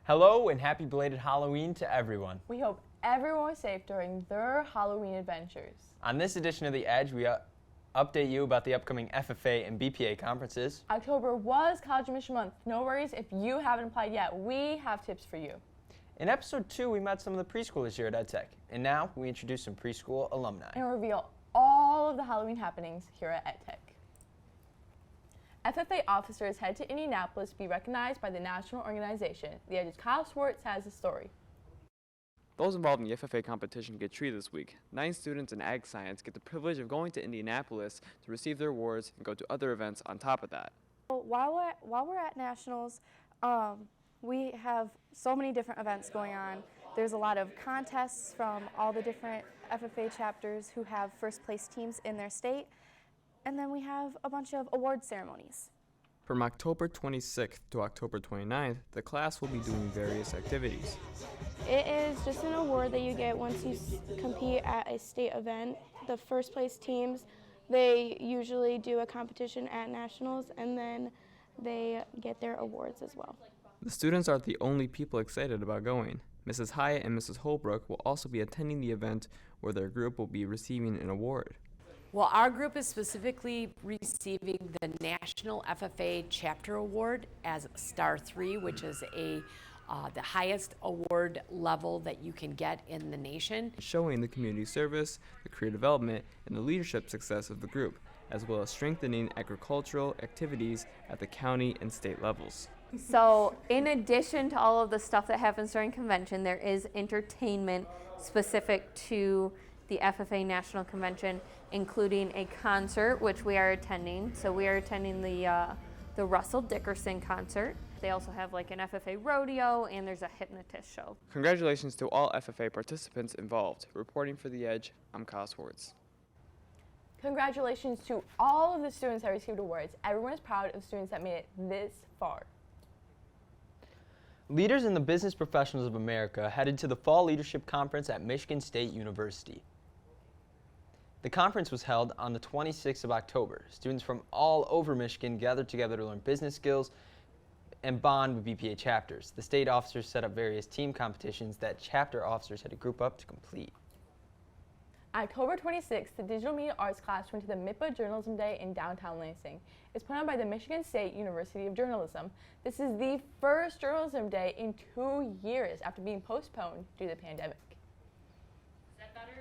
Hello and happy belated Halloween to everyone. We hope everyone was safe during their Halloween adventures. On this edition of The Edge, we update you about the upcoming FFA and BPA conferences. October was College Admission Month. No worries if you haven't applied yet. We have tips for you. In episode 2, we met some of the preschoolers here at Ed-Tech. And now we introduce some preschool alumni. And reveal all of the Halloween happenings here at Ed-Tech. FFA officers head to Indianapolis to be recognized by the national organization. The Edge's Kyle Swartz has the story. Those involved in the FFA competition get treated this week. 9 students in ag science get the privilege of going to Indianapolis to receive their awards and go to other events on top of that. While we're at nationals, we have so many different events going on. There's a lot of contests from all the different FFA chapters who have first place teams in their state. And then we have a bunch of award ceremonies. From October 26th to October 29th, the class will be doing various activities. It is just an award that you get once you compete at a state event. The first place teams, they usually do a competition at nationals and then they get their awards as well. The students aren't the only people excited about going. Mrs. Hyatt and Mrs. Holbrook will also be attending the event where their group will be receiving an award. Well, our group is specifically receiving the National FFA Chapter Award as Star 3, which is the highest award level that you can get in the nation. Showing the community service, the career development, and the leadership success of the group, as well as strengthening agricultural activities at the county and state levels. So in addition to all of the stuff that happens during convention, there is entertainment specific to the FFA National Convention, including a concert, which we are attending. So we are attending the Russell Dickerson concert. They also have like an FFA rodeo, and there's a hypnotist show. Congratulations to all FFA participants involved. Reporting for The Edge, I'm Kyle Swartz. Congratulations to all of the students that received awards. Everyone is proud of students that made it this far. Leaders in the business professionals of America headed to the Fall Leadership Conference at Michigan State University. The conference was held on the 26th of October. Students from all over Michigan gathered together to learn business skills and bond with BPA chapters. The state officers set up various team competitions that chapter officers had to group up to complete. October 26th, the Digital Media Arts class went to the MIPA Journalism Day in downtown Lansing. It's put on by the Michigan State University of Journalism. This is the first Journalism Day in 2 years after being postponed due to the pandemic.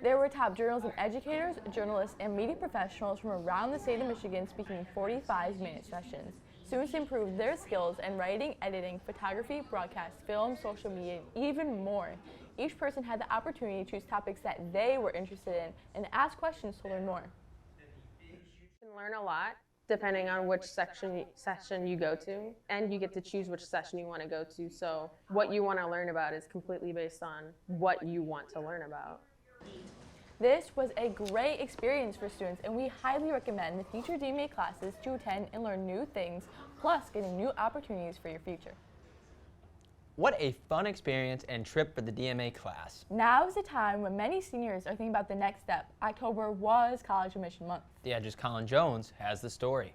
There were top journalism educators, journalists, and media professionals from around the state of Michigan speaking in 45-minute sessions. Students improved their skills in writing, editing, photography, broadcast, film, social media, and even more. Each person had the opportunity to choose topics that they were interested in and ask questions to learn more. You can learn a lot depending on which session you go to, and you get to choose which session you want to go to. So what you want to learn about is completely based on what you want to learn about. This was a great experience for students, and we highly recommend the future DMA classes to attend and learn new things, plus getting new opportunities for your future. What a fun experience and trip for the DMA class. Now is the time when many seniors are thinking about the next step. October was College Admission Month. The Edge's Colin Jones has the story.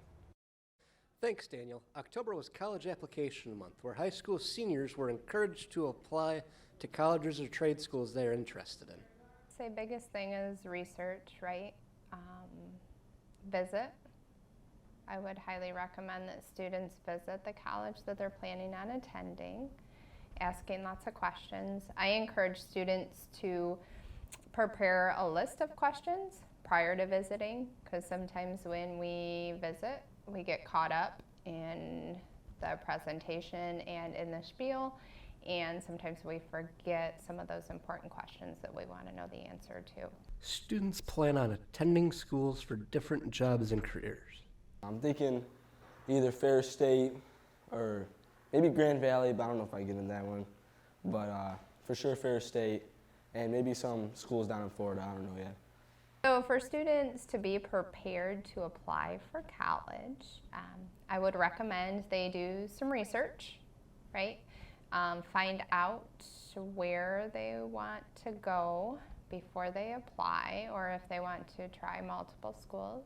Thanks, Daniel. October was College Application Month, where high school seniors were encouraged to apply to colleges or trade schools they are interested in. Say biggest thing is research, right? Visit. I would highly recommend that students visit the college that they're planning on attending, asking lots of questions. I encourage students to prepare a list of questions prior to visiting, because sometimes when we visit, we get caught up in the presentation and in the spiel, and sometimes we forget some of those important questions that we want to know the answer to. Students plan on attending schools for different jobs and careers. I'm thinking either Ferris State or maybe Grand Valley, but I don't know if I get in that one. But for sure Ferris State, and maybe some schools down in Florida, I don't know yet. So for students to be prepared to apply for college, I would recommend they do some research, right? Find out where they want to go before they apply, or if they want to try multiple schools.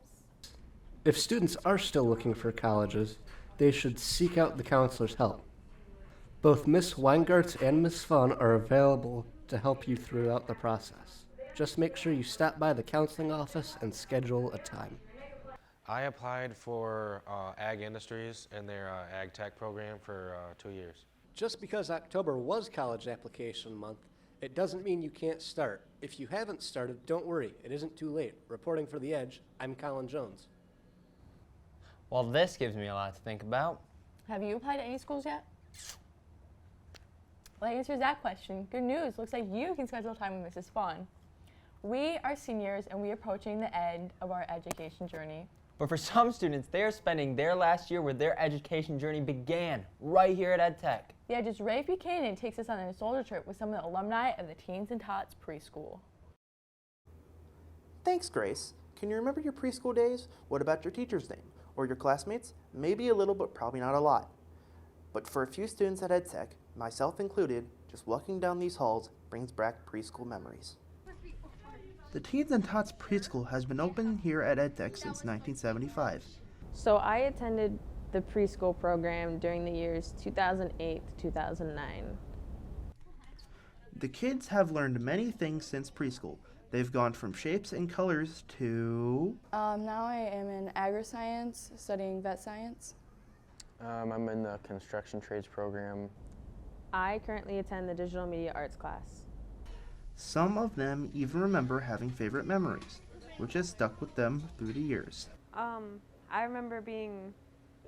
If students are still looking for colleges, they should seek out the counselor's help. Both Miss Weingarts and Miss Fun are available to help you throughout the process. Just make sure you stop by the counseling office and schedule a time. I applied for Ag Industries in their Ed-Tech program for 2 years. Just because October was college application month, it doesn't mean you can't start. If you haven't started, don't worry, it isn't too late. Reporting for The Edge, I'm Colin Jones. Well, this gives me a lot to think about. Have you applied to any schools yet? Well, that answers that question. Good news, looks like you can schedule time with Mrs. Fawn. We are seniors and we are approaching the end of our education journey. But for some students, they are spending their last year where their education journey began, right here at Ed-Tech. The Edge's Rafe Buchanan takes us on a soldier trip with some of the alumni of the Teens and Tots Preschool. Thanks, Grace. Can you remember your preschool days? What about your teacher's name? Or your classmates? Maybe a little, but probably not a lot. But for a few students at Ed-Tech, myself included, just walking down these halls brings back preschool memories. The Teens and Tots Preschool has been open here at Ed-Tech since 1975. So I attended the preschool program during the years 2008 to 2009. The kids have learned many things since preschool. They've gone from shapes and colors to... Now I am in agri-science, studying vet science. I'm in the construction trades program. I currently attend the digital media arts class. Some of them even remember having favorite memories, which has stuck with them through the years. I remember being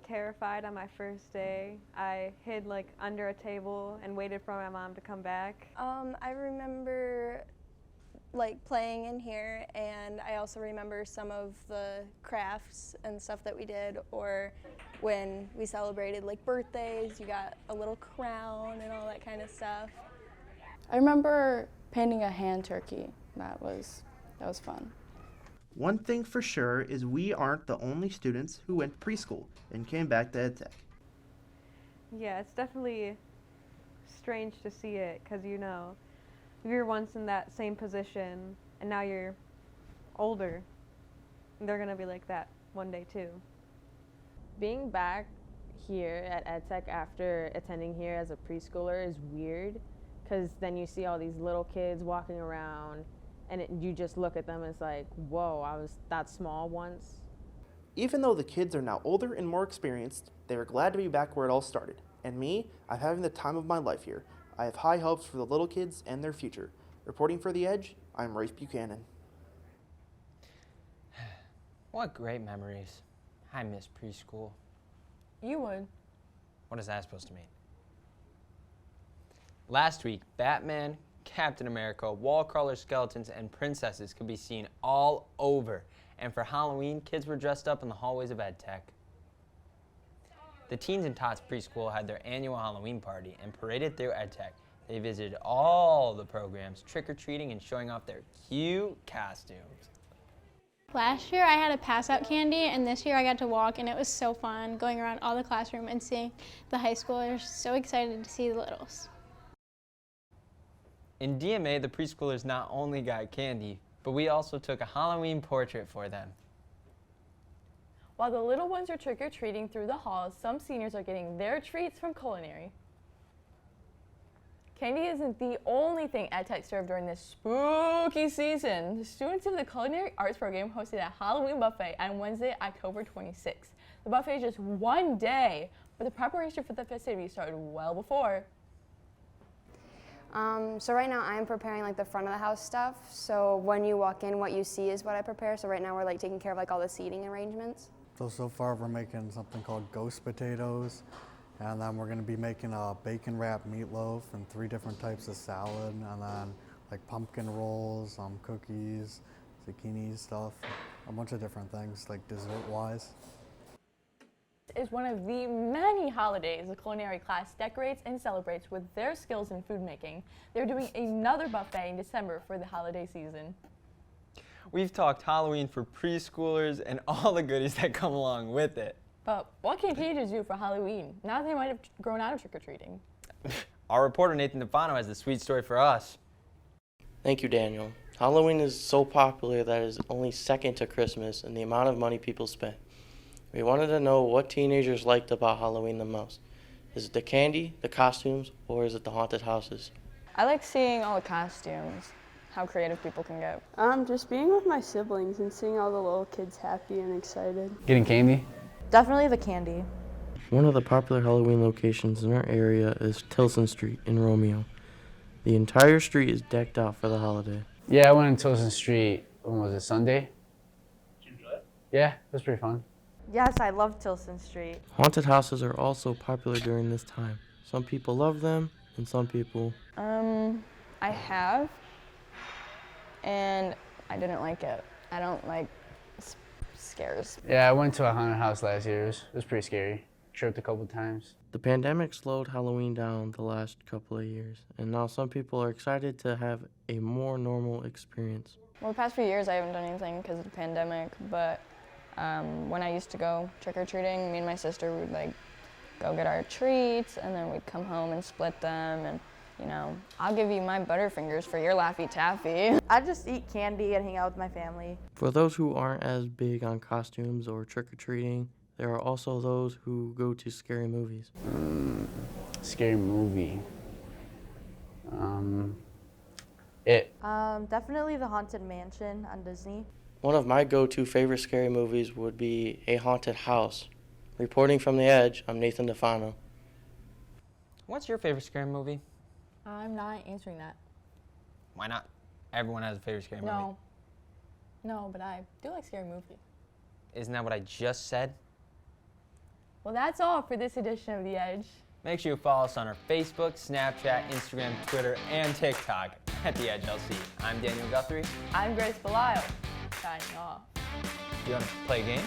terrified on my first day. I hid like under a table and waited for my mom to come back. I remember like playing in here, and I also remember some of the crafts and stuff that we did, or when we celebrated like birthdays, you got a little crown and all that kind of stuff. I remember painting a hand turkey. That was fun. One thing for sure is we aren't the only students who went preschool and came back to Ed-Tech. Yeah, it's definitely strange to see it because, you know, you were once in that same position and now you're older. And they're going to be like that one day too. Being back here at Ed-Tech after attending here as a preschooler is weird, because then you see all these little kids walking around and you just look at them as like, whoa, I was that small once. Even though the kids are now older and more experienced, they are glad to be back where it all started. And me, I'm having the time of my life here. I have high hopes for the little kids and their future. Reporting for The Edge, I'm Rafe Buchanan. What great memories. I miss preschool. You would. What is that supposed to mean? Last week, Batman, Captain America, wall crawler skeletons, and princesses could be seen all over. And for Halloween, kids were dressed up in the hallways of Ed-Tech. The Teens and Tots Preschool had their annual Halloween party and paraded through Ed-Tech. They visited all the programs, trick-or-treating and showing off their cute costumes. Last year I had a pass-out candy, and this year I got to walk, and it was so fun going around all the classroom and seeing the high schoolers. So excited to see the littles. In DMA, the preschoolers not only got candy, but we also took a Halloween portrait for them. While the little ones are trick-or-treating through the halls, some seniors are getting their treats from culinary. Candy isn't the only thing Ed-Tech served during this spooky season. The students of the Culinary Arts program hosted a Halloween buffet on Wednesday, October 26th. The buffet is just one day, but the preparation for the festivities started well before. So right now I'm preparing like the front of the house stuff. So when you walk in, what you see is what I prepare. So right now we're like taking care of like all the seating arrangements. So far we're making something called ghost potatoes, and then we're going to be making a bacon wrapped meatloaf and 3 different types of salad, and then like pumpkin rolls, cookies, zucchini stuff, a bunch of different things like dessert wise. Is one of the many holidays the culinary class decorates and celebrates with their skills in food making. They're doing another buffet in December for the holiday season. We've talked Halloween for preschoolers and all the goodies that come along with it. But what can teenagers do for Halloween now that they might have grown out of trick-or-treating? Our reporter Nathan DeFano has the sweet story for us. Thank you, Daniel. Halloween is so popular that it is only second to Christmas in the amount of money people spend. We wanted to know what teenagers liked about Halloween the most. Is it the candy, the costumes, or is it the haunted houses? I like seeing all the costumes, how creative people can get. Just being with my siblings and seeing all the little kids happy and excited. Getting candy? Definitely the candy. One of the popular Halloween locations in our area is Tilson Street in Romeo. The entire street is decked out for the holiday. Yeah, I went on Tilson Street, when was it, Sunday? Did you enjoy it? Yeah, it was pretty fun. Yes, I love Tilson Street. Haunted houses are also popular during this time. Some people love them, and some people... I have, and I didn't like it. I don't like scares. Yeah, I went to a haunted house last year. It was pretty scary. Tripped a couple times. The pandemic slowed Halloween down the last couple of years, and now some people are excited to have a more normal experience. Well, the past few years I haven't done anything because of the pandemic, but when I used to go trick-or-treating, me and my sister would like go get our treats, and then we'd come home and split them, and you know, I'll give you my Butterfingers for your Laffy Taffy. I just eat candy and hang out with my family. For those who aren't as big on costumes or trick-or-treating, there are also those who go to scary movies. Scary movie. It. Definitely the Haunted Mansion on Disney. One of my go-to favorite scary movies would be A Haunted House. Reporting from the Edge, I'm Nathan DeFano. What's your favorite scary movie? I'm not answering that. Why not? Everyone has a favorite scary movie. No, but I do like scary movies. Isn't that what I just said? Well, that's all for this edition of The Edge. Make sure you follow us on our Facebook, Snapchat, Instagram, Twitter, and TikTok at The Edge LC. I'm Daniel Guthrie. I'm Grace Belisle, signing off. You want to play a game?